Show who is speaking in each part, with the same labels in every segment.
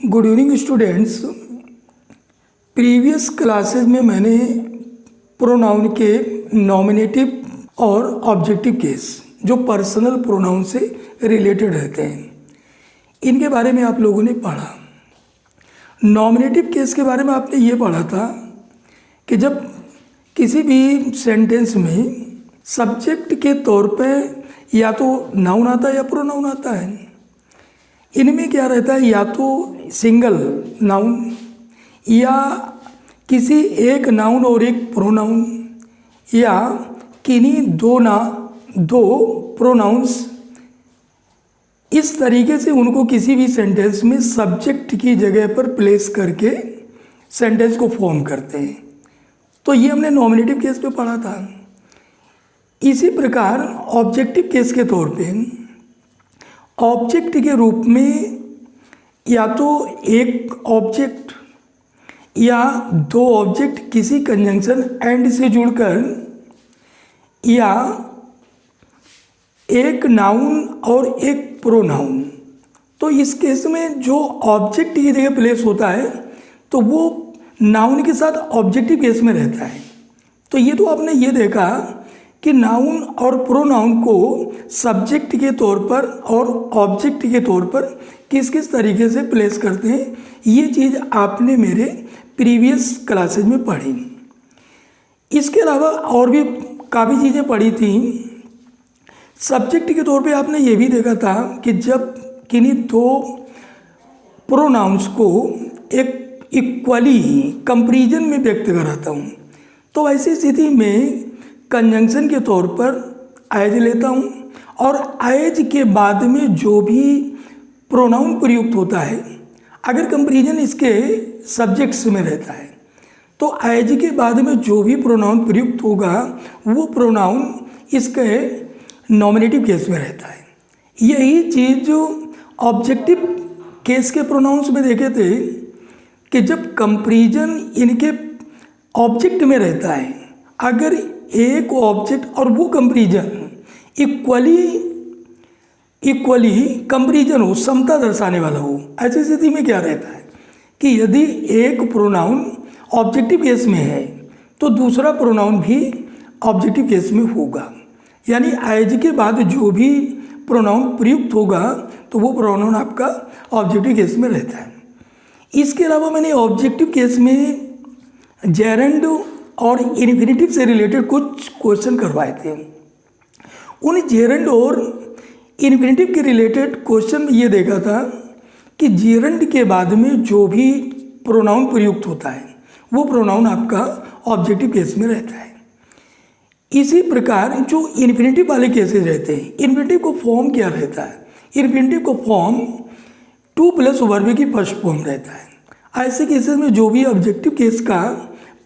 Speaker 1: Good evening students. Previous classes में मैंने pronoun के नॉमिनेटिव और ऑब्जेक्टिव केस जो पर्सनल प्रोनाउन से रिलेटेड रहते हैं इनके बारे में आप लोगों ने पढ़ा। नॉमिनेटिव केस के बारे में आपने ये पढ़ा था कि जब किसी भी सेंटेंस में सब्जेक्ट के तौर पे या तो नाउन आता है या प्रोनाउन आता है। इनमें क्या रहता है, या तो सिंगल नाउन या किसी एक नाउन और एक प्रोनाउन या किन्हीं दो प्रोनाउंस। इस तरीके से उनको किसी भी सेंटेंस में सब्जेक्ट की जगह पर प्लेस करके सेंटेंस को फॉर्म करते हैं। तो ये हमने नॉमिनेटिव केस पे पढ़ा था। इसी प्रकार ऑब्जेक्टिव केस के तौर पे ऑब्जेक्ट के रूप में या तो एक ऑब्जेक्ट या दो ऑब्जेक्ट किसी कंजंक्शन एंड से जुड़कर या एक नाउन और एक प्रोनाउन। तो इस केस में जो ऑब्जेक्ट की जगह प्लेस होता है तो वो नाउन के साथ ऑब्जेक्टिव केस में रहता है। तो ये तो आपने ये देखा कि नाउन और प्रोनाउन को सब्जेक्ट के तौर पर और ऑब्जेक्ट के तौर पर किस किस तरीके से प्लेस करते हैं, ये चीज़ आपने मेरे प्रीवियस क्लासेज में पढ़ी। इसके अलावा और भी काफ़ी चीज़ें पढ़ी थी। सब्जेक्ट के तौर पे आपने ये भी देखा था कि जब किन्हीं दो प्रोनाउंस को एक इक्वली कंपैरिजन में व्यक्त कराता हूँ तो ऐसी स्थिति में कंजंक्शन के तौर पर एज लेता हूँ और एज के बाद में जो भी प्रोनाउन प्रयुक्त होता है, अगर कंपैरिजन इसके सब्जेक्ट्स में रहता है तो एज के बाद में जो भी प्रोनाउन प्रयुक्त होगा वो प्रोनाउन इसके नॉमिनेटिव केस में रहता है। यही चीज़ जो ऑब्जेक्टिव केस के प्रोनाउंस में देखे थे कि जब कंपैरिजन इनके ऑब्जेक्ट में रहता है, अगर एक ऑब्जेक्ट और वो कंपैरिजन इक्वली कंपैरिजन हो, समता दर्शाने वाला हो, ऐसी स्थिति में क्या रहता है कि यदि एक प्रोनाउन ऑब्जेक्टिव केस में है तो दूसरा प्रोनाउन भी ऑब्जेक्टिव केस में होगा। यानी एज के बाद जो भी प्रोनाउन प्रयुक्त होगा तो वो प्रोनाउन आपका ऑब्जेक्टिव केस में रहता है। इसके अलावा मैंने ऑब्जेक्टिव केस में जेरेंड और इन्फिनेटिव से रिलेटेड कुछ क्वेश्चन करवाए थे। उन जेरेंड और इन्फिनेटिव के रिलेटेड क्वेश्चन में ये देखा था कि जेरेंड के बाद में जो भी प्रोनाउन प्रयुक्त होता है वो प्रोनाउन आपका ऑब्जेक्टिव केस में रहता है। इसी प्रकार जो इन्फिनेटिव वाले केसेस रहते हैं, इन्फिनेटिव को फॉर्म क्या रहता है, इन्फिनेटिव को फॉर्म 2+ वर्ब की फर्स्ट फॉर्म रहता है। ऐसे केसेस में जो भी ऑब्जेक्टिव केस का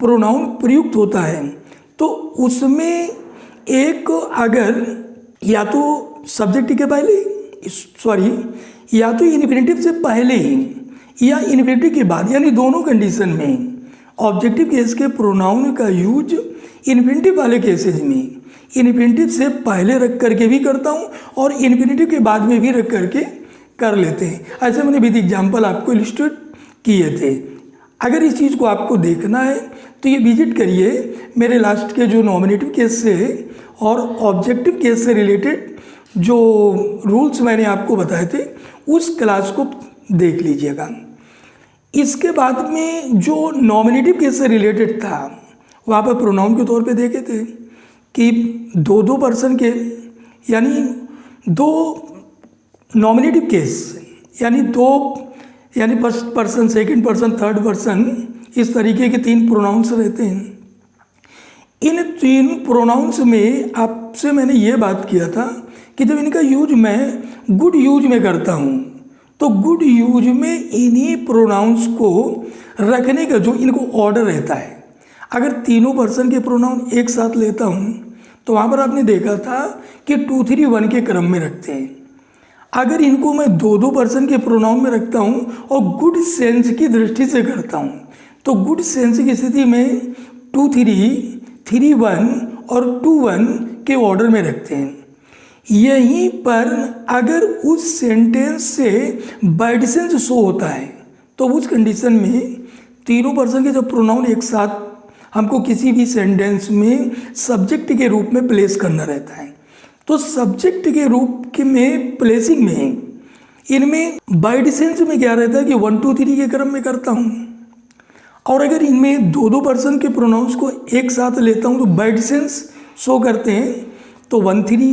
Speaker 1: प्रोनाउन प्रयुक्त होता है तो उसमें एक अगर या तो सब्जेक्ट के पहले या तो इन्फिनेटिव से पहले ही या इन्फिनेटिव के बाद, यानी दोनों कंडीशन में ऑब्जेक्टिव केस के प्रोनाउन का यूज इन्फिनेटिव वाले केसेस में इन्फिनेटिव से पहले रख करके भी करता हूँ और इन्फिनेटिव के बाद में भी रख करके कर लेते हैं। ऐसे मैंने विद एग्जाम्पल आपको इलिस्ट्रेट किए थे। अगर इस चीज़ को आपको देखना है तो ये विजिट करिए मेरे लास्ट के जो नॉमिनेटिव केस से और ऑब्जेक्टिव केस से रिलेटेड जो रूल्स मैंने आपको बताए थे उस क्लास को देख लीजिएगा। इसके बाद में जो नॉमिनेटिव केस से रिलेटेड था वहाँ पर प्रोनाउन के तौर पे देखे थे कि दो पर्सन के यानी दो नॉमिनेटिव केस यानी first person, second person, third person, इस तरीके के 3 प्रोनाउंस रहते हैं। इन 3 प्रोनाउंस में आपसे मैंने ये बात किया था कि जब इनका यूज मैं गुड यूज में करता हूँ तो गुड यूज में इन्हीं प्रोनाउंस को रखने का जो इनको ऑर्डर रहता है, अगर तीनों पर्सन के प्रोनाउन एक साथ लेता हूँ तो वहाँ पर आपने देखा था कि 2, 3, 1 के क्रम में रखते हैं। अगर इनको मैं 2 पर्सन के प्रोनाउन में रखता हूँ और गुड सेंस की दृष्टि से करता हूँ तो गुड सेंस की स्थिति में 2, 3, 3, 1 और 2, 1 के ऑर्डर में रखते हैं। यहीं पर अगर उस सेंटेंस से वर्ड सेंस शो होता है तो उस कंडीशन में तीनों पर्सन के जब प्रोनाउन एक साथ हमको किसी भी सेंटेंस में सब्जेक्ट के रूप में प्लेस करना रहता है, तो सब्जेक्ट के रूप के में प्लेसिंग में इनमें बाय डिसेंस में क्या रहता है कि 1 2 3 के क्रम में करता हूँ, और अगर इनमें दो पर्सन के प्रोनाउंस को एक साथ लेता हूँ तो बाय डिसेंस शो करते हैं, तो 1 3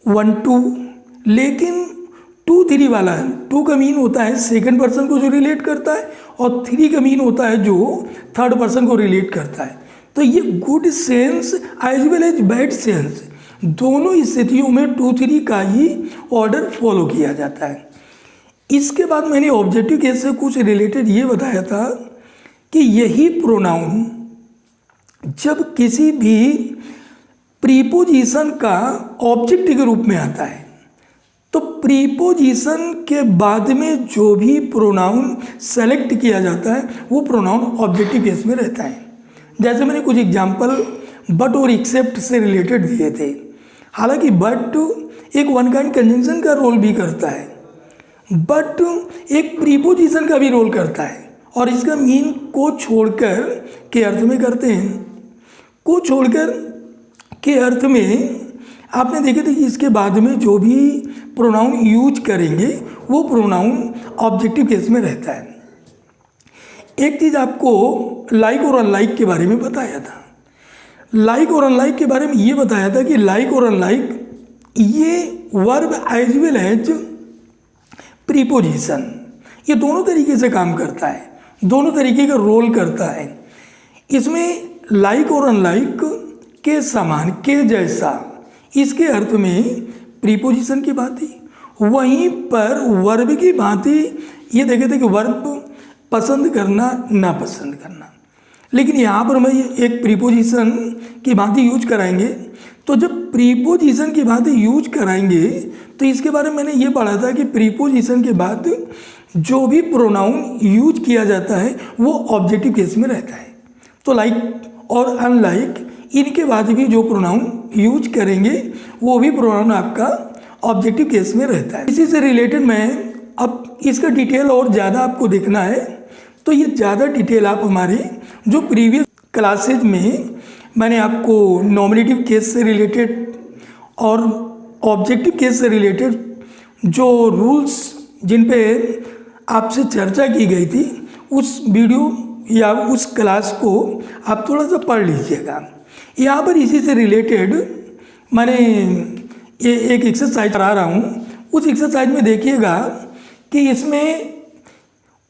Speaker 1: 1 2, लेकिन 2 3 वाला है, 2 का मीन होता है सेकंड पर्सन को जो रिलेट करता है, और 3 का मीन होता है जो थर्ड पर्सन को रिलेट करता है। तो ये good sense as well as bad sense दोनों स्थितियों में 2 3 का ही ऑर्डर फॉलो किया जाता है। इसके बाद मैंने ऑब्जेक्टिव केस से कुछ रिलेटेड ये बताया था कि यही प्रोनाउन जब किसी भी प्रीपोजिशन का ऑब्जेक्ट के रूप में आता है, तो प्रीपोजिशन के बाद में जो भी प्रोनाउन सेलेक्ट किया जाता है वो प्रोनाउन ऑब्जेक्टिव केस में रहता है। जैसे मैंने कुछ एग्जांपल बट और एक्सेप्ट से रिलेटेड दिए थे। हालांकि बट एक वन काइंड कंजंक्शन का रोल भी करता है, बट एक प्रीपोजिशन का भी रोल करता है, और इसका मीन को छोड़कर के अर्थ में करते हैं। को छोड़कर के अर्थ में आपने देखे थे कि इसके बाद में जो भी प्रोनाउन यूज करेंगे वो प्रोनाउन ऑब्जेक्टिव केस में रहता है। एक चीज़ आपको लाइक और अनलाइक के बारे में बताया था। लाइक और अनलाइक के बारे में ये बताया था कि लाइक और अनलाइक ये verb as well as preposition ये दोनों तरीके से काम करता है, दोनों तरीके का रोल करता है। इसमें लाइक और अनलाइक के समान, के जैसा, इसके अर्थ में प्रीपोजिशन की भांति, वहीं पर वर्ब की भांति ये देखे थे कि वर्ब पसंद करना, नापसंद करना। लेकिन यहाँ पर मैं एक प्रीपोजिशन की भांति यूज कराएंगे, तो जब प्रीपोजिशन की भांति यूज कराएंगे तो इसके बारे में मैंने ये पढ़ा था कि प्रीपोजिशन के बाद जो भी प्रोनाउन यूज किया जाता है वो ऑब्जेक्टिव केस में रहता है। तो लाइक और अनलाइक इनके बाद भी जो प्रोनाउन यूज करेंगे वो भी प्रोनाउन आपका ऑब्जेक्टिव केस में रहता है। इसी से रिलेटेड मैं अब इसका डिटेल और ज़्यादा आपको देखना है, तो ये ज़्यादा डिटेल आप हमारे जो प्रीवियस क्लासेज में मैंने आपको नॉमिनेटिव केस से रिलेटेड और ऑब्जेक्टिव केस से रिलेटेड जो रूल्स जिन पे आपसे चर्चा की गई थी उस वीडियो या उस क्लास को आप थोड़ा सा पढ़ लीजिएगा। यहाँ पर इसी से रिलेटेड मैंने ये एक एक्सरसाइज करा रहा हूँ। उस एक्सरसाइज में देखिएगा कि इसमें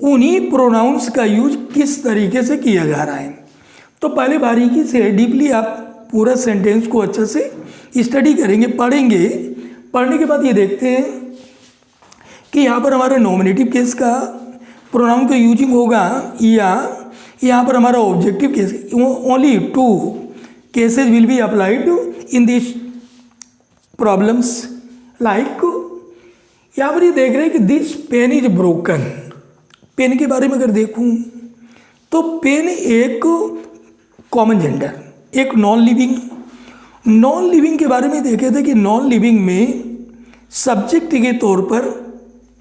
Speaker 1: उन्हीं प्रोनाउंस का यूज किस तरीके से किया जा रहा है। तो पहले बारीकी से डीपली आप पूरा सेंटेंस को अच्छे से स्टडी करेंगे, पढ़ेंगे। पढ़ने के बाद ये देखते हैं कि यहाँ पर हमारा नॉमिनेटिव केस का प्रोनाउन का यूजिंग होगा या यहाँ पर हमारा objective case. Only 2 cases will be applied in this problems. Like यहाँ पर ये देख रहे हैं कि this pen is broken. Pen के बारे में अगर देखूँ तो पेन एक कॉमन जेंडर, एक नॉन लिविंग के बारे में देखे थे कि नॉन लिविंग में सब्जेक्ट के तौर पर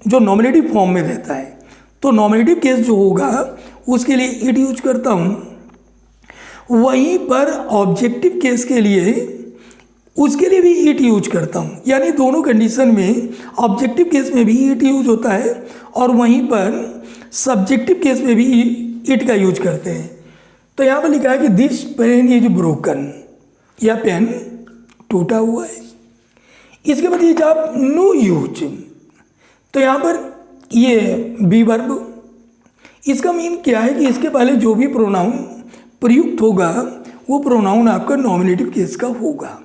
Speaker 1: जो नॉमिनेटिव फॉर्म में रहता है, तो नॉमिनेटिव केस जो होगा उसके लिए इट यूज करता हूँ। वहीं पर ऑब्जेक्टिव केस के लिए उसके लिए भी इट यूज करता हूँ। यानी दोनों कंडीशन में ऑब्जेक्टिव केस में भी इट यूज होता है और वहीं पर सब्जेक्टिव केस में भी इट का यूज करते हैं। तो यहाँ पर लिखा है कि दिस पेन इज ब्रोकन, यह पेन टूटा हुआ है। इसके बाद ये जब नो यूज, तो यहाँ पर ये बी वर्ब, इसका मीन क्या है कि इसके पहले जो भी प्रोनाउन प्रयुक्त होगा वो प्रोनाउन आपका नॉमिनेटिव केस का होगा।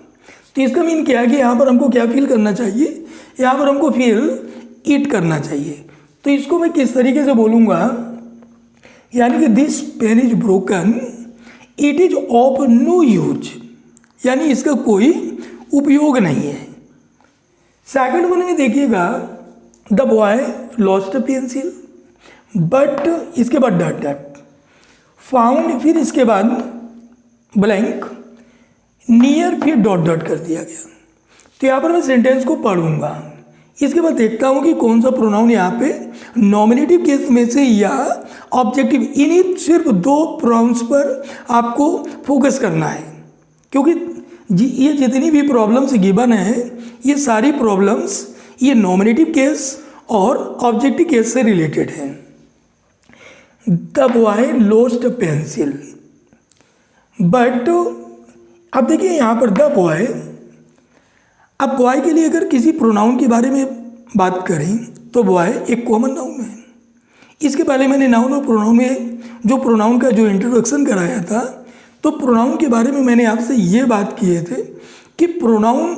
Speaker 1: तो इसका मीन क्या है कि यहाँ पर हमको क्या फील करना चाहिए, यहाँ पर हमको फील इट करना चाहिए। तो इसको मैं किस तरीके से बोलूँगा, यानी कि this pen is broken, it is of no use, यानी इसका कोई उपयोग नहीं है। सेकंड वन में देखिएगा the boy lost a pencil, but इसके बाद डॉट डॉट, फाउंड फिर इसके बाद ब्लैंक, नियर फिर डॉट डॉट कर दिया गया। तो यहाँ पर मैं सेंटेंस को पढ़ूंगा। इसके बाद देखता हूँ कि कौन सा प्रोनाउन यहाँ पे नॉमिनेटिव केस में से या ऑब्जेक्टिव, इन्हीं सिर्फ दो प्रोनाउंस पर आपको फोकस करना है, क्योंकि ये जितनी भी प्रॉब्लम्स गिवन है ये सारी प्रॉब्लम्स ये नॉमिनेटिव केस और ऑब्जेक्टिव केस से रिलेटेड हैं। The boy lost a pencil, but अब देखिए यहाँ पर द बॉय, अब बॉय के लिए अगर किसी प्रोनाउन के बारे में बात करें तो बॉय एक कॉमन नाउन है। इसके पहले मैंने नाउन और प्रोनाउन में जो प्रोनाउन का जो इंट्रोडक्शन कराया था, तो प्रोनाउन के बारे में मैंने आपसे ये बात किए थे कि प्रोनाउन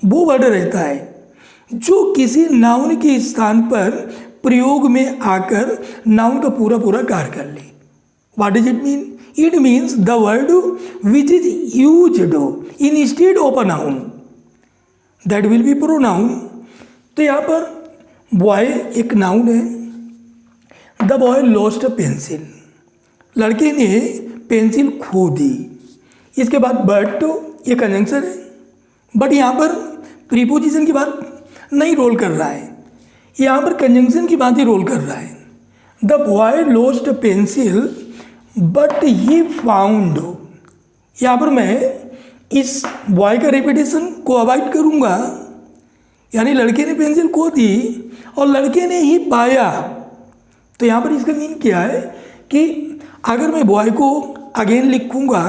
Speaker 1: वो वर्ड रहता है जो किसी नाउन के स्थान पर प्रयोग में आकर नाउन का पूरा पूरा कार्य कर ले। What does it mean? It means the word which is used instead of a noun, that will be pronoun. तो यहाँ पर बॉय एक नाउन है। The boy lost a pencil, लड़के ने पेंसिल खो दी। इसके बाद बट, ये कंजंक्शन है, बट यहाँ पर प्रीपोजिशन की बात नहीं रोल कर रहा है, यहाँ पर कंजंक्शन की बात ही रोल कर रहा है। The boy lost a pencil but he found, यहाँ पर मैं इस बॉय का रिपीटेशन को अवॉइड करूँगा, यानी लड़के ने पेंसिल खो दी और लड़के ने ही पाया। तो यहाँ पर इसका मीन क्या है कि अगर मैं बॉय को अगेन लिखूँगा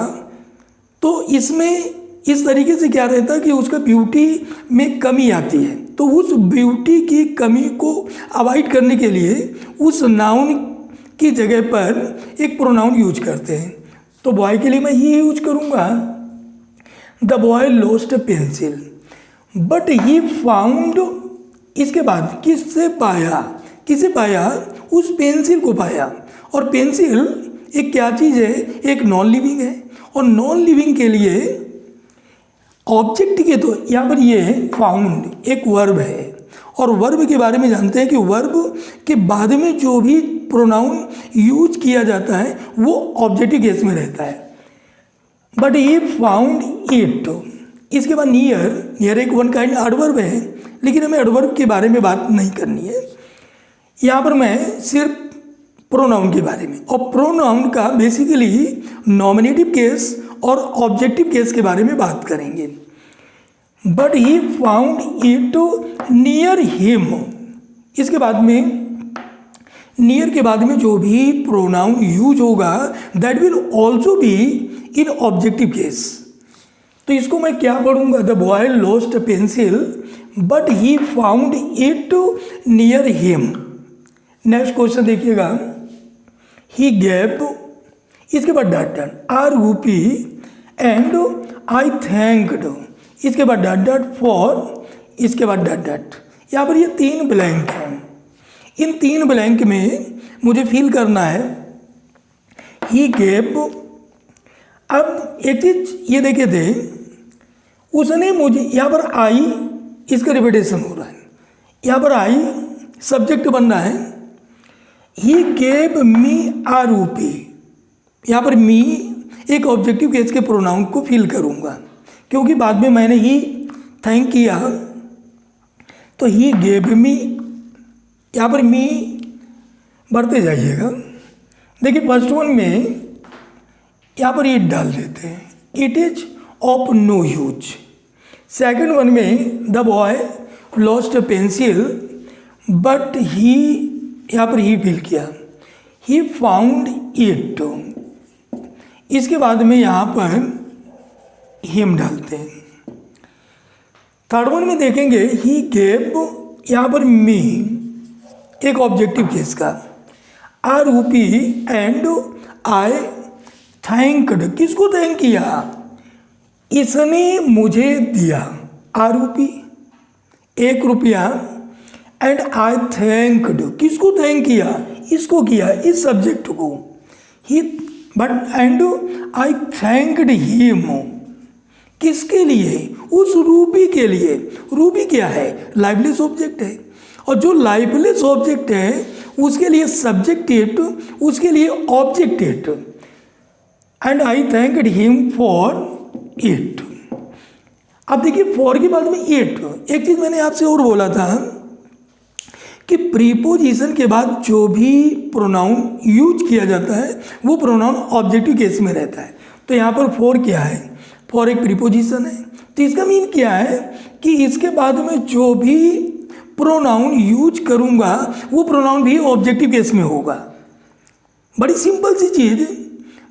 Speaker 1: तो इसमें इस तरीके से क्या रहता है कि उसका ब्यूटी में कमी आती है, तो उस ब्यूटी की कमी को अवॉइड करने के लिए उस नाउन की जगह पर एक प्रोनाउन यूज करते हैं। तो बॉय के लिए मैं ये यूज करूँगा, the boy lost a pencil but he found, इसके बाद किससे पाया, किसे पाया? उस पेंसिल को पाया। और पेंसिल एक क्या चीज़ है? एक नॉन लिविंग है, और नॉन लिविंग के लिए ऑब्जेक्ट के तो यहाँ पर ये है फाउंड एक वर्ब है, और वर्ब के बारे में जानते हैं कि वर्ब के बाद में जो भी प्रोनाउन यूज किया जाता है वो ऑब्जेक्टिव केस में रहता है। बट ही फाउंड इट, इसके बाद नियर, नियर एक वन काइंड एडवर्ब है, लेकिन हमें एडवर्ब के बारे में बात नहीं करनी है। यहाँ पर मैं सिर्फ प्रोनाउन के बारे में, और प्रोनाउन का बेसिकली नॉमिनेटिव केस और ऑब्जेक्टिव केस के बारे में बात करेंगे। But he found it near him, इसके बाद में नियर के बाद में जो भी प्रोनाउन यूज होगा that will also be in objective case. तो इसको मैं क्या पढ़ूंगा? The boy lost a pencil but he found it near him. Next question देखिएगा, ही गेव, इसके बाद dot dot are U P and I thanked, इसके बाद डॉट डॉट फॉर, इसके बाद डॉट डॉट। यहाँ पर ये तीन ब्लैंक हैं, इन तीन ब्लैंक में मुझे फिल करना है ही गेव। अब एक चीज ये देखे थे, उसने मुझे, यहाँ पर आई इसका रिपीटेशन हो रहा है, यहाँ पर आई सब्जेक्ट बन रहा है। He gave me R U P, यहाँ पर मी एक ऑब्जेक्टिव केस के प्रोनाउन को फिल करूँगा, क्योंकि बाद में मैंने ही थैंक किया, तो ही गेव मी, यहाँ पर मी बढ़ते जाइएगा। देखिए फर्स्ट वन में यहाँ पर इट डाल देते हैं, it is of no use. Second one में the boy lost a pencil but he, यहाँ पर ही फिल किया, ही फाउंड इट। इसके बाद में यहाँ पर हिम डालते हैं। थर्ड वन में देखेंगे ही गेव, यहाँ पर मी एक ऑब्जेक्टिव केस का, R U P and I thanked, किसको थैंक किया? इसने मुझे दिया, R U P ₹1, and I thanked, किसको थैंक किया? इसको किया, इस सब्जेक्ट को। He but and I thanked him, किसके लिए? उस रूबी के लिए। रूबी क्या है? लाइवलेस ऑब्जेक्ट है, और जो लाइवलेस ऑब्जेक्ट है उसके लिए सब्जेक्ट इट, उसके लिए object it. And I thanked him for it. अब देखिए फॉर के बाद में इट, एक चीज़ मैंने आपसे और बोला था कि प्रीपोजिशन के बाद जो भी प्रोनाउन यूज किया जाता है वो प्रोनाउन ऑब्जेक्टिव केस में रहता है। तो यहाँ पर फॉर क्या है, फॉर एक प्रीपोजिशन है, तो इसका मीन क्या है कि इसके बाद में जो भी प्रोनाउन यूज करूँगा वो प्रोनाउन भी ऑब्जेक्टिव केस में होगा। बड़ी सिंपल सी चीज़ है,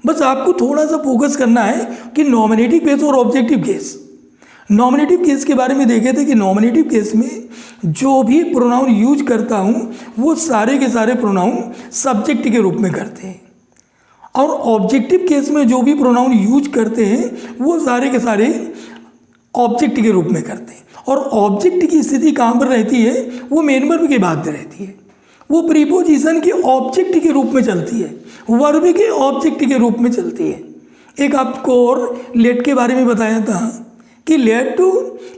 Speaker 1: बस आपको थोड़ा सा फोकस करना है कि नॉमिनेटिव केस और ऑब्जेक्टिव केस। नॉमिनेटिव केस के बारे में देखे थे कि नॉमिनेटिव केस में जो भी प्रोनाउन यूज करता हूँ वो सारे के सारे प्रोनाउन सब्जेक्ट के रूप में करते हैं, और ऑब्जेक्टिव केस में जो भी प्रोनाउन यूज करते हैं वो सारे के सारे ऑब्जेक्ट के रूप में करते हैं। और ऑब्जेक्ट की स्थिति कहाँ पर रहती है, वो मेन वर्ब के बाद रहती है, वो प्रीपोजिशन के ऑब्जेक्ट के रूप में चलती है, वर्ब के ऑब्जेक्ट के रूप में चलती है। एक आपको और लेट के बारे में बताया था कि लेट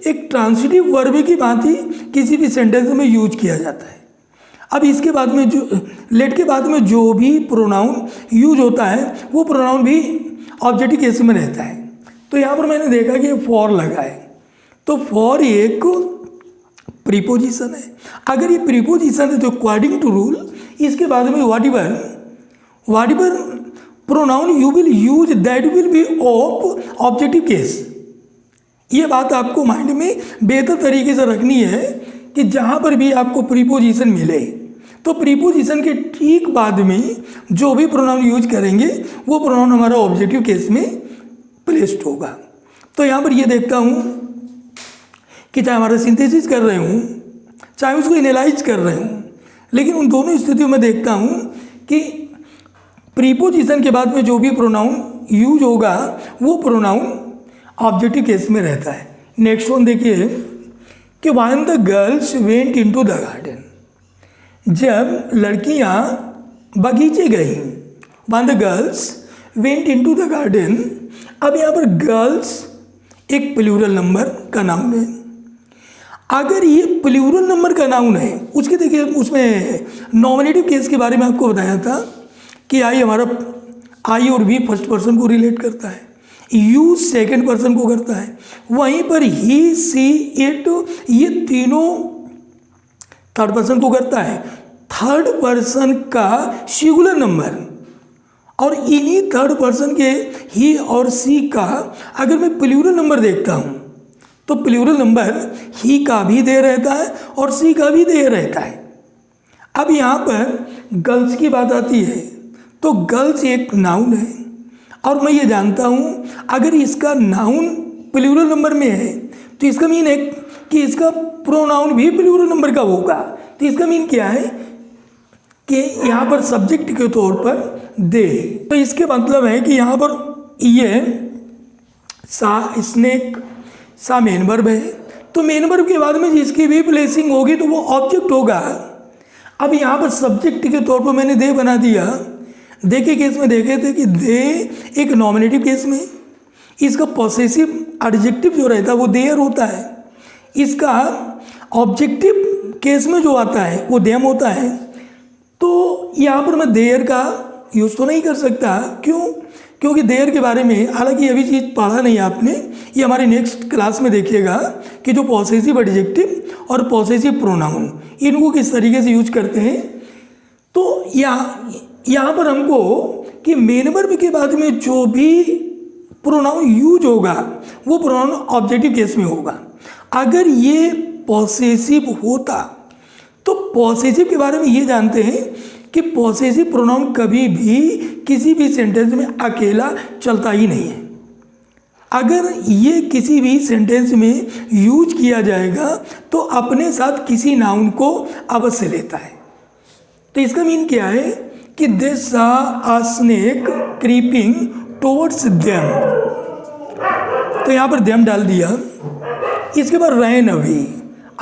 Speaker 1: एक ट्रांसिटिव वर्ब की भांति किसी भी सेंटेंस में यूज किया जाता है। अब इसके बाद में जो लेट के बाद में जो भी प्रोनाउन यूज होता है वो प्रोनाउन भी ऑब्जेक्टिव केस में रहता है। तो यहाँ पर मैंने देखा कि फॉर लगा है, तो फॉर एक प्रीपोजिशन है। अगर ये प्रीपोजिशन है तो अकॉर्डिंग टू रूल इसके बाद में whatever pronoun you will use that will be of objective case. ये बात आपको माइंड में बेहतर तरीके से रखनी है कि जहाँ पर भी आपको प्रीपोजिशन मिले तो प्रीपोजिशन के ठीक बाद में जो भी प्रोनाउन यूज करेंगे वो प्रोनाउन हमारा ऑब्जेक्टिव केस में प्लेस्ड होगा। तो यहाँ पर ये देखता हूँ कि चाहे हमारा सिंथेसिस कर रहे हूँ चाहे उसको एनालाइज कर रहे हूँ, लेकिन उन दोनों स्थितियों में देखता हूँ कि प्रीपोजिशन के बाद में जो भी प्रोनाउन यूज होगा वो प्रोनाउन ऑब्जेक्टिव केस में रहता है। नेक्स्ट वन देखिए कि when the girls went into the garden, जब लड़कियां बगीचे गई, when the girls went into the garden. अब यहाँ पर गर्ल्स एक प्लूरल नंबर का नाउन है। अगर ये प्लूरल नंबर का नाउन है उसके देखिए उसमें नॉमिनेटिव केस के बारे में आपको बताया था कि आई हमारा आई और वी फर्स्ट पर्सन को रिलेट करता है, यू सेकंड पर्सन को करता है, वहीं पर ही सी इट ये तीनों थर्ड पर्सन को करता है। थर्ड पर्सन का सिंगुलर नंबर और इन्हीं थर्ड पर्सन के ही और सी का अगर मैं प्लूरल नंबर देखता हूँ तो प्लूरल नंबर ही का भी दे रहता है और सी का भी दे रहता है। अब यहाँ पर गर्ल्स की बात आती है तो गर्ल्स एक नाउन है और मैं ये जानता हूँ अगर इसका नाउन प्लूरल नंबर में है तो इसका मीन है कि इसका प्रोनाउन भी प्लूरल नंबर का होगा। तो इसका मीन क्या है कि यहाँ पर सब्जेक्ट के तौर पर दे, तो इसके मतलब है कि यहाँ पर ये स्नेक सा मेन वर्ब है, तो मेन वर्ब के बाद में जिसकी भी प्लेसिंग होगी तो वो ऑब्जेक्ट होगा। अब यहाँ पर सब्जेक्ट के तौर पर मैंने दे बना दिया। दे के केस में देखे थे कि दे एक नॉमिनेटिव केस में इसका पॉसेसिव एडजेक्टिव जो रहता है वो देयर होता है, इसका ऑब्जेक्टिव केस में जो आता है वो देम होता है। तो यहाँ पर मैं देयर का यूज़ तो नहीं कर सकता, क्यों? क्योंकि देयर के बारे में हालांकि अभी चीज़ पढ़ा नहीं आपने, ये हमारे नेक्स्ट क्लास में देखिएगा कि जो पॉसेसिव एडजेक्टिव और पॉसेसिव प्रोनाउन इनको किस तरीके से यूज करते हैं। तो यहाँ पर हमको कि मेन वर्ब के बाद में जो भी प्रोनाउन यूज होगा वो प्रोनाउन ऑब्जेक्टिव केस में होगा। अगर ये पॉसेसिव होता तो पॉसेसिव के बारे में ये जानते हैं कि पॉसेसिव प्रोनाउन कभी भी किसी भी सेंटेंस में अकेला चलता ही नहीं है। अगर ये किसी भी सेंटेंस में यूज किया जाएगा तो अपने साथ किसी नाउन को अवश्य लेता है। तो इसका मीन क्या है कि दे सा अ स्नेक क्रीपिंग टुवर्ड्स देम, तो यहाँ पर देम डाल दिया। इसके बाद रैन अवे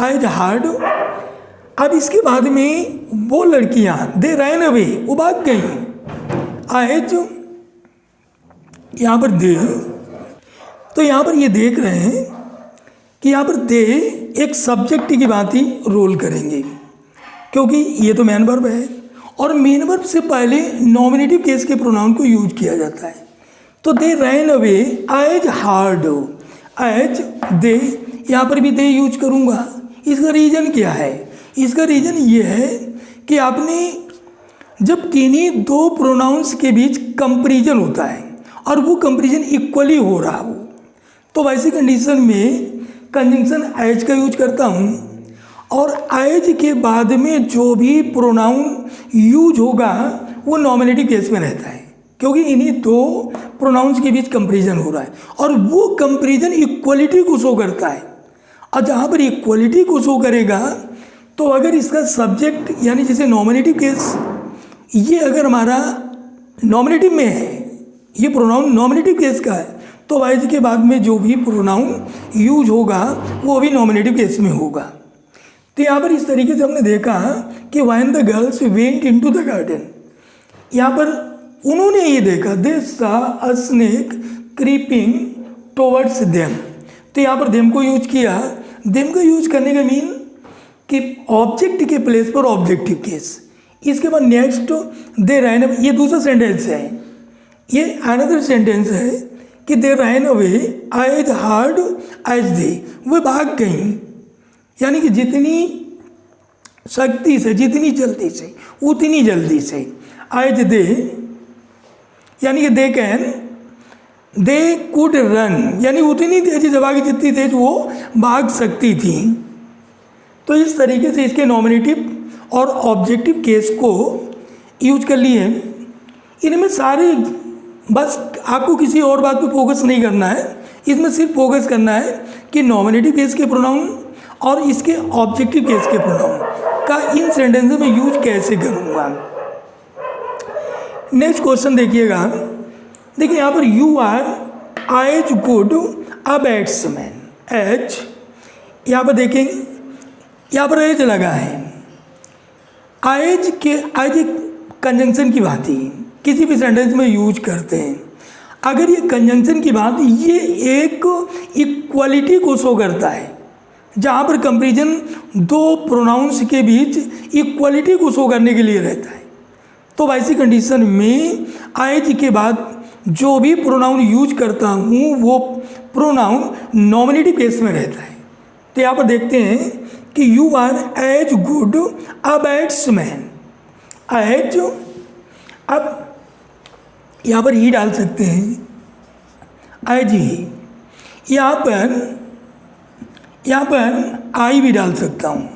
Speaker 1: एज हार्ड। अब इसके बाद में वो लड़कियां दे रैन अवे वो भाग गई। एज यहाँ पर दे, तो यहाँ पर ये देख रहे हैं कि यहाँ पर दे एक सब्जेक्ट की भांति रोल करेंगे क्योंकि ये तो मेन वर्ब है और मेन वर्ब से पहले नॉमिनेटिव केस के प्रोनाउन को यूज किया जाता है। तो they ran away as hard, as they यहाँ पर भी दे यूज करूँगा। इसका रीज़न क्या है? इसका रीज़न ये है कि आपने जब किन्हीं दो प्रोनाउंस के बीच कंपैरिजन होता है और वो कंपैरिजन इक्वली हो रहा हो, तो वैसी कंडीशन में कंजंक्शन एज का यूज करता हूँ, और एज के बाद में जो भी प्रोनाउन यूज होगा वो नॉमिनेटिव केस में रहता है, क्योंकि इन्हीं दो प्रोनाउंस के बीच कंपैरिजन हो रहा है और वो कंपैरिजन इक्वलिटी को शो करता है। और जहाँ पर इक्वलिटी को शो करेगा तो अगर इसका सब्जेक्ट यानी जैसे नॉमिनेटिव केस, ये अगर हमारा नॉमिनेटिव में है, ये प्रोनाउन नॉमिनेटिव केस का है, तो एज के बाद में जो भी प्रोनाउन यूज होगा वो भी नॉमिनेटिव केस में होगा। तो यहाँ पर इस तरीके से हमने देखा कि when the girls went into the garden, यहाँ पर उन्होंने ये देखा, दे सा अ स्नेक क्रीपिंग टुवर्ड्स देम। तो यहाँ पर देम को यूज किया। देम का यूज करने का मीन कि ऑब्जेक्ट के प्लेस पर ऑब्जेक्टिव केस। इसके बाद नेक्स्ट दे रैन, ये दूसरा सेंटेंस है, ये अनदर सेंटेंस है कि they ran away as hard as they, वे भाग गई, यानी कि जितनी शक्ति से, जितनी जल्दी से, उतनी जल्दी से। एज दे यानी कि they can, they could run, यानी उतनी तेजी से भागी जितनी तेज वो भाग सकती थी। तो इस तरीके से इसके नॉमिनेटिव और ऑब्जेक्टिव केस को यूज कर लिए। इनमें सारे, बस आपको किसी और बात पे फोकस नहीं करना है, इसमें सिर्फ फोकस करना है कि नॉमिनेटिव केस के प्रोनाउन और इसके ऑब्जेक्टिव केस के प्रोनाउन का इन सेंटेंस में यूज कैसे करूँगा। नेक्स्ट क्वेश्चन देखिएगा, देखिए यहाँ पर you are as good a batsman. As, यहाँ पर देखेंगे, यहाँ पर एज लगा है। एज के, एज एक कंजंक्शन की बात ही किसी भी सेंटेंस में यूज करते हैं। अगर ये कंजंक्शन की बात, ये एक इक्वलिटी को शो करता है, जहाँ पर कंपैरिजन दो प्रोनाउंस के बीच इक्वलिटी को शो करने के लिए रहता है। तो वैसी कंडीशन में एज के बाद जो भी प्रोनाउन यूज करता हूँ वो प्रोनाउन नॉमिनेटिव केस में रहता है। तो यहाँ पर देखते हैं कि you are as good a batsman. As, अब यहाँ पर ही डाल सकते हैं, एज ही। यहाँ पर आई भी डाल सकता हूँ।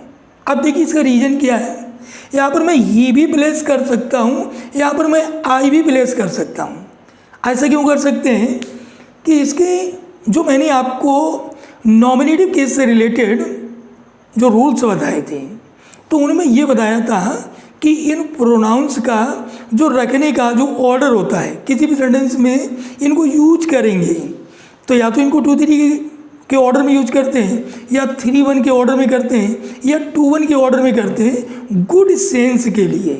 Speaker 1: अब देखिए इसका रीज़न क्या है, यहाँ पर मैं ही भी प्लेस कर सकता हूँ, यहाँ पर मैं आई भी प्लेस कर सकता हूँ। ऐसा क्यों कर सकते हैं कि इसके जो मैंने आपको नॉमिनेटिव केस से रिलेटेड जो रूल्स बताए थे, तो उनमें ये बताया था कि इन प्रोनाउंस का जो रखने का जो ऑर्डर होता है, किसी भी सेंटेंस में इनको यूज करेंगे तो या तो इनको 2-3 के ऑर्डर में यूज करते हैं, या 3-1 के ऑर्डर में करते हैं, या 2-1 के ऑर्डर में करते हैं गुड सेंस के लिए।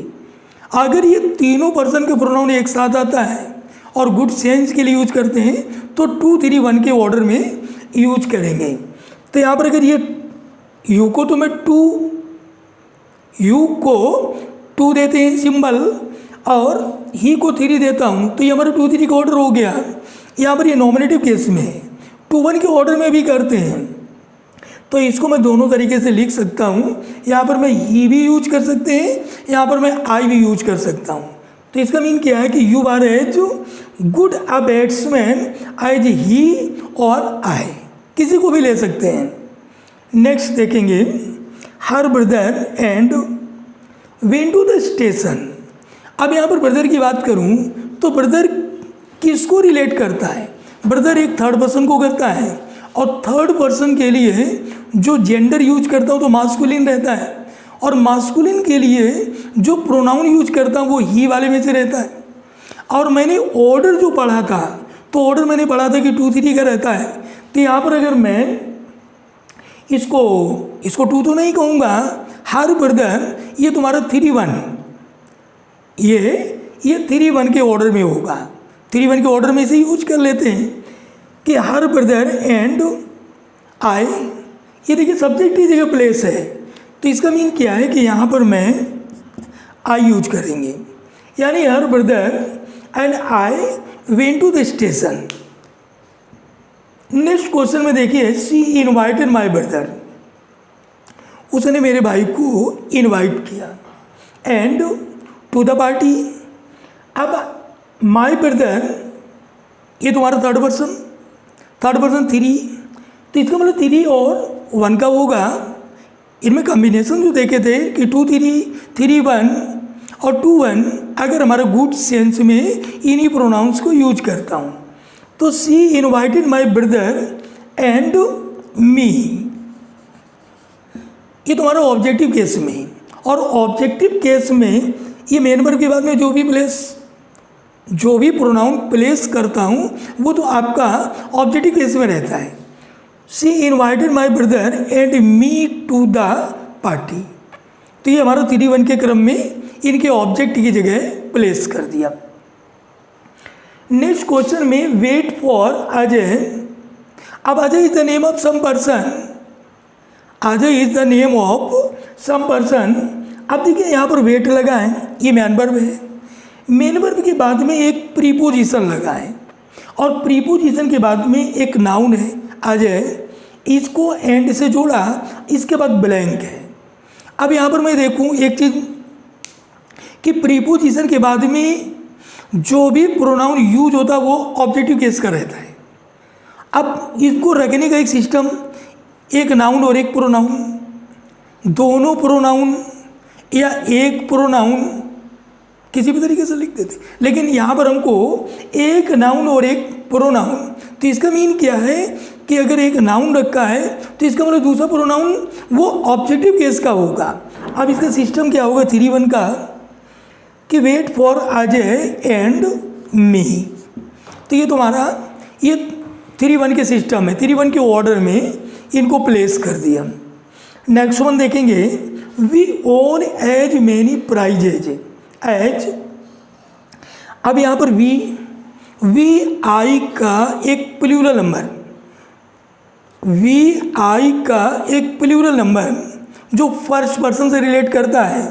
Speaker 1: अगर ये तीनों पर्सन के प्रोनाउन एक साथ आता है और गुड सेंस के लिए यूज करते हैं तो 2-3-1 के ऑर्डर में यूज करेंगे। तो यहाँ पर अगर ये यू को तो मैं यू को 2 देते हैं सिंबल और ही को 3 देता हूँ, तो ये हमारा 2-3 का ऑर्डर हो गया। यहाँ पर ये नॉमिनेटिव केस में है, 2-1 के ऑर्डर में भी करते हैं, तो इसको मैं दोनों तरीके से लिख सकता हूँ। यहाँ पर मैं ही भी यूज कर सकते हैं, यहाँ पर मैं आई भी यूज कर सकता हूँ। तो इसका मीन क्या है कि you are as good a batsman as he और आई, किसी को भी ले सकते हैं। नेक्स्ट देखेंगे, हर brother and went to the station. अब यहाँ पर ब्रदर की बात करूँ तो ब्रदर किसको रिलेट करता है? ब्रदर एक थर्ड पर्सन को करता है, और थर्ड पर्सन के लिए जो जेंडर यूज करता हूँ तो मास्कुलिन रहता है, और मास्कुलिन के लिए जो प्रोनाउन यूज करता हूँ वो ही वाले में से रहता है। और मैंने ऑर्डर जो पढ़ा था, तो ऑर्डर मैंने पढ़ा था कि 2-3 का रहता है। तो यहाँ पर अगर मैं इसको 2 तो नहीं कहूँगा, हर ब्रदर ये तुम्हारा 3-1, ये 3-1 के ऑर्डर में होगा। 3-1 के ऑर्डर में से यूज कर लेते हैं कि हर ब्रदर एंड आई। ये देखिए सब्जेक्ट की जगह प्लेस है, तो इसका मीन क्या है कि यहाँ पर मैं आई यूज करेंगे, यानी हर brother and I went to the station. Next question में देखिए, शी इनवाइटेड माई ब्रदर, उसने मेरे भाई को इनवाइट किया एंड टू द पार्टी। अब माय ब्रदर, ये तुम्हारा थर्ड पर्सन थ्री, तो इसका मतलब थ्री और वन का होगा। इनमें कॉम्बिनेशन जो देखे थे कि 2 3 3 1 और 2 1, अगर हमारा गुड सेंस में इन्हीं प्रोनाउंस को यूज करता हूँ तो she invited my brother and मी, ये तुम्हारा ऑब्जेक्टिव केस में। और ऑब्जेक्टिव केस में ये मेन वर्ब के बाद में जो भी प्रोनाउन प्लेस करता हूँ वो तो आपका ऑब्जेक्टिव केस में रहता है। She invited my brother and me to the party, तो ये हमारा 3 1 के क्रम में इनके ऑब्जेक्ट की जगह प्लेस कर दिया। नेक्स्ट क्वेश्चन में वेट फॉर अजय। अब Ajay is the name of some person, Ajay is the name of some person. अब देखिए यहाँ पर वेट लगा है, ये मेन वर्ब है। मेन वर्ब के बाद में एक प्रीपोजिशन लगा है और प्रीपोजिशन के बाद में एक नाउन है अजय, इसको एंड से जोड़ा, इसके बाद ब्लैंक है। अब यहाँ पर मैं देखूँ एक चीज़ कि प्रीपोजिशन के बाद में जो भी प्रोनाउन यूज होता है वो ऑब्जेक्टिव केस का रहता है। अब इसको रखने का एक सिस्टम, एक नाउन और एक प्रोनाउन, दोनों प्रोनाउन या एक प्रोनाउन किसी भी तरीके से लिख देते, लेकिन यहाँ पर हमको एक नाउन और एक प्रोनाउन, तो इसका मीन क्या है कि अगर एक नाउन रखा है तो इसका मतलब दूसरा प्रोनाउन वो ऑब्जेक्टिव केस का होगा। अब इसका सिस्टम क्या होगा 3 1 का कि wait for Ajay and me, तो ये तुम्हारा ये 3 1 के सिस्टम है, 3 1 के ऑर्डर में इनको प्लेस कर दिया। नेक्स्ट वन देखेंगे, we won as many prizes as. अब यहाँ पर वी आई का एक प्लूरल नंबर, वी आई का एक प्लूरल नंबर जो फर्स्ट पर्सन से रिलेट करता है।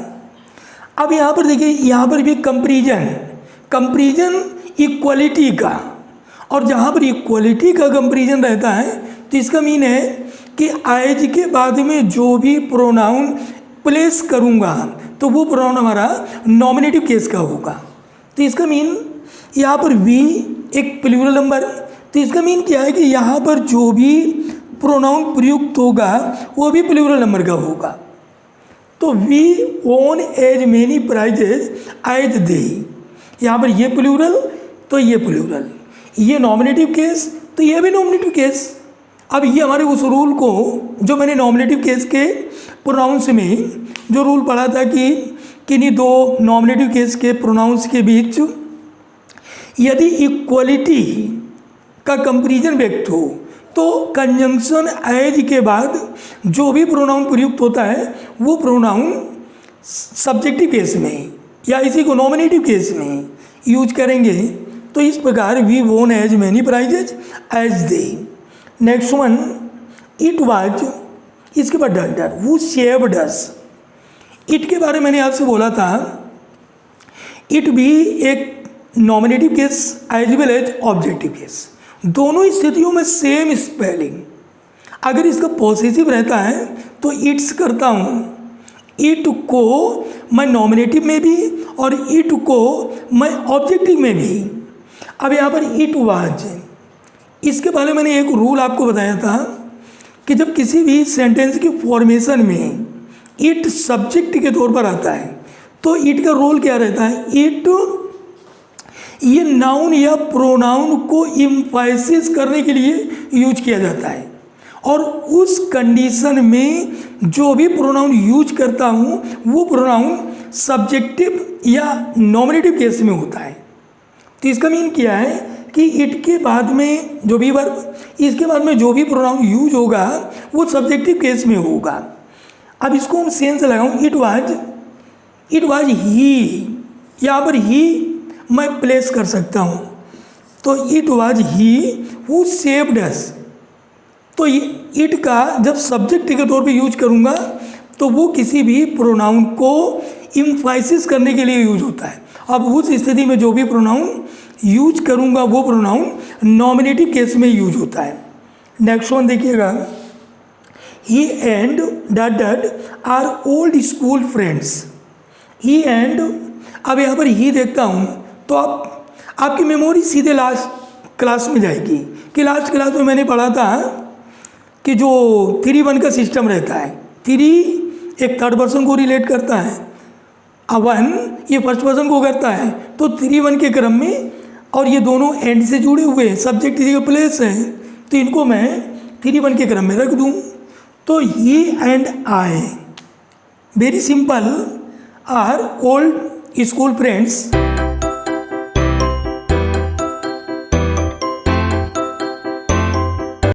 Speaker 1: अब यहाँ पर देखिए, यहाँ पर भी कंपैरिजन इक्वलिटी का, और जहाँ पर इक्वलिटी का कंपैरिजन रहता है तो इसका मीन है कि एज के बाद में जो भी प्रोनाउन प्लेस करूँगा तो वो प्रोनाउन हमारा नॉमिनेटिव केस का होगा। तो इसका मीन यहाँ पर वी एक प्लूरल नंबर, तो इसका मीन क्या है कि यहाँ पर जो भी प्रोनाउन प्रयुक्त होगा वो भी प्लूरल नंबर का होगा। तो we won as many prizes as they, यहाँ पर ये प्लूरल तो ये प्लूरल, ये नॉमिनेटिव केस तो ये भी नॉमिनेटिव केस। अब ये हमारे उस रूल को जो मैंने नॉमिनेटिव केस के प्रोनाउंस में जो रूल पढ़ा था कि किन्हीं दो नॉमिनेटिव केस के प्रोनाउंस के बीच यदि इक्वलिटी का कंपैरिजन व्यक्त हो तो कंजंक्शन एज के बाद जो भी प्रोनाउन प्रयुक्त होता है वो प्रोनाउन सब्जेक्टिव केस में या इसी को नॉमिनेटिव केस में यूज करेंगे। तो इस प्रकार we won as many prizes as they. Next one, it was, इसके बाद डर, वो शेव्ड अस। इट के बारे में मैंने आपसे बोला था, इट भी एक nominative case as well as objective case, दोनों स्थितियों में सेम स्पेलिंग। अगर इसका पॉसेसिव रहता है तो इट्स करता हूँ, इट को मैं नॉमिनेटिव में भी और इट को मैं ऑब्जेक्टिव में भी। अब यहाँ पर इट वाज, इसके पहले मैंने एक रूल आपको बताया था कि जब किसी भी सेंटेंस की फॉर्मेशन में इट सब्जेक्ट के तौर पर आता है तो इट का रोल क्या रहता है, इट ये नाउन या प्रोनाउन को इम्फासिस करने के लिए यूज किया जाता है, और उस कंडीशन में जो भी प्रोनाउन यूज करता हूँ वो प्रोनाउन सब्जेक्टिव या नॉमिनेटिव केस में होता है। तो इसका मीन क्या है कि इट के बाद में जो भी वर्ब, इसके बाद में जो भी प्रोनाउन यूज होगा वो सब्जेक्टिव केस में होगा। अब इसको हम सेंस लगाऊं, इट वाज ही, यहाँ पर ही मैं प्लेस कर सकता हूँ, तो it was he who saved us. तो इट का जब सब्जेक्ट के तौर पे यूज करूँगा तो वो किसी भी प्रोनाउन को इम्फासिस करने के लिए यूज होता है। अब उस स्थिति में जो भी प्रोनाउन यूज करूँगा वो प्रोनाउन नॉमिनेटिव केस में यूज होता है। नेक्स्ट वन देखिएगा, he and dot dot are old school friends. He and, अब यहाँ पर ही देखता हूँ तो आपकी मेमोरी सीधे लास्ट क्लास में जाएगी कि लास्ट क्लास में मैंने पढ़ा था कि जो 3-1 का सिस्टम रहता है, 3 एक थर्ड पर्सन को रिलेट करता है, 1 ये फर्स्ट पर्सन को करता है, तो 3-1 के क्रम में, और ये दोनों एंड से जुड़े हुए हैं, सब्जेक्ट इसी का प्लेस है, तो इनको मैं 3-1 के क्रम में रख दूँ। तो he and I very simple are old school friends